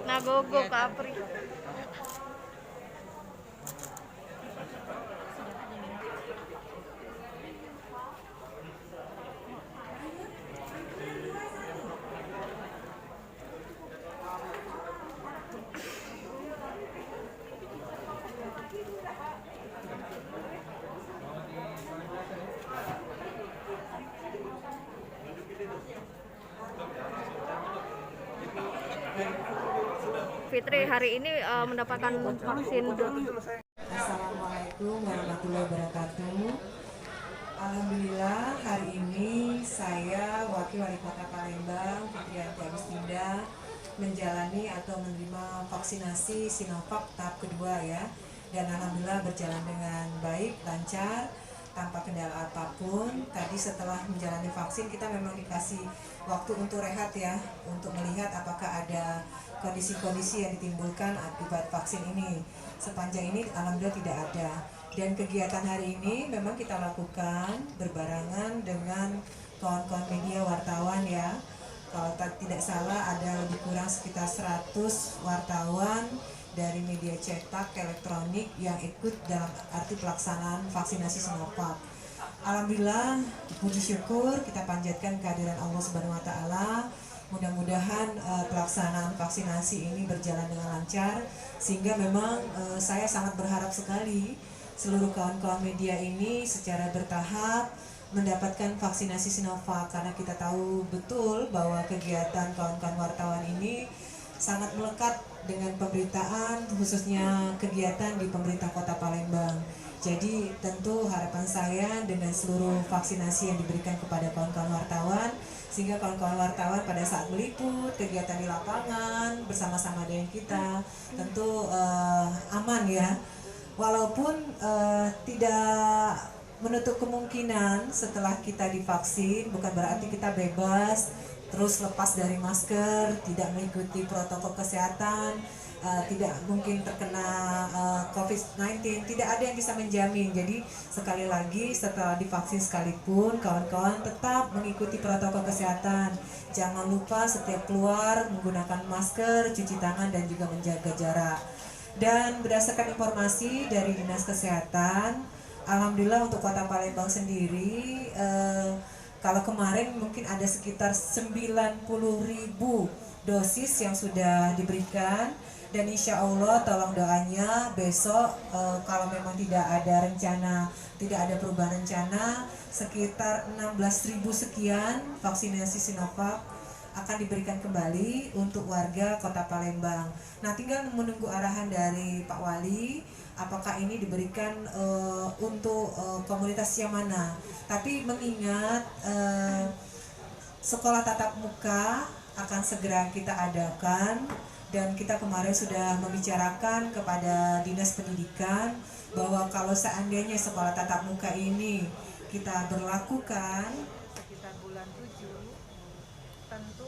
Nagogo ka Apri. Fitri hari ini mendapatkan vaksin. Assalamualaikum warahmatullahi wabarakatuh. Alhamdulillah hari ini saya Wakil Wali Kota Palembang Fitriyanti Agustinda menjalani atau menerima vaksinasi Sinovac tahap kedua ya, dan alhamdulillah berjalan dengan baik, lancar, tanpa kendala apapun. Tadi setelah menjalani vaksin kita memang dikasih waktu untuk rehat ya, untuk melihat apakah ada kondisi-kondisi yang ditimbulkan akibat vaksin ini. Sepanjang ini alhamdulillah tidak ada. Dan kegiatan hari ini memang kita lakukan berbarengan dengan kawan-kawan media wartawan ya. Kalau tidak salah ada lebih kurang sekitar 100 wartawan dari media cetak, elektronik yang ikut dalam arti pelaksanaan vaksinasi Sinovac. Alhamdulillah, puji syukur kita panjatkan kehadiran Allah Subhanahu wa taala. Mudah-mudahan pelaksanaan vaksinasi ini berjalan dengan lancar, sehingga memang saya sangat berharap sekali seluruh kawan-kawan media ini secara bertahap mendapatkan vaksinasi Sinovac, karena kita tahu betul bahwa kegiatan kawan-kawan wartawan ini sangat melekat dengan pemberitaan, khususnya kegiatan di pemerintah Kota Palembang. Jadi tentu harapan saya dengan seluruh vaksinasi yang diberikan kepada kawan-kawan wartawan, sehingga kawan-kawan wartawan pada saat meliput kegiatan di lapangan bersama-sama dengan kita tentu aman ya. Walaupun tidak menutup kemungkinan setelah kita divaksin, bukan berarti kita bebas terus lepas dari masker, tidak mengikuti protokol kesehatan, tidak mungkin terkena COVID-19, tidak ada yang bisa menjamin. Jadi sekali lagi setelah divaksin sekalipun kawan-kawan tetap mengikuti protokol kesehatan. Jangan lupa setiap keluar menggunakan masker, cuci tangan dan juga menjaga jarak. Dan berdasarkan informasi dari Dinas Kesehatan, alhamdulillah untuk Kota Palembang sendiri kalau kemarin mungkin ada sekitar 90.000 dosis yang sudah diberikan, dan insya Allah tolong doanya besok kalau memang tidak ada rencana, tidak ada perubahan rencana, sekitar 16.000 sekian vaksinasi Sinovac akan diberikan kembali untuk warga Kota Palembang. Nah, tinggal menunggu arahan dari Pak Wali apakah ini diberikan untuk komunitas yang mana. Tapi mengingat sekolah tatap muka akan segera kita adakan, dan kita kemarin sudah membicarakan kepada Dinas Pendidikan bahwa kalau seandainya sekolah tatap muka ini kita berlakukan sekitar bulan 7, tentu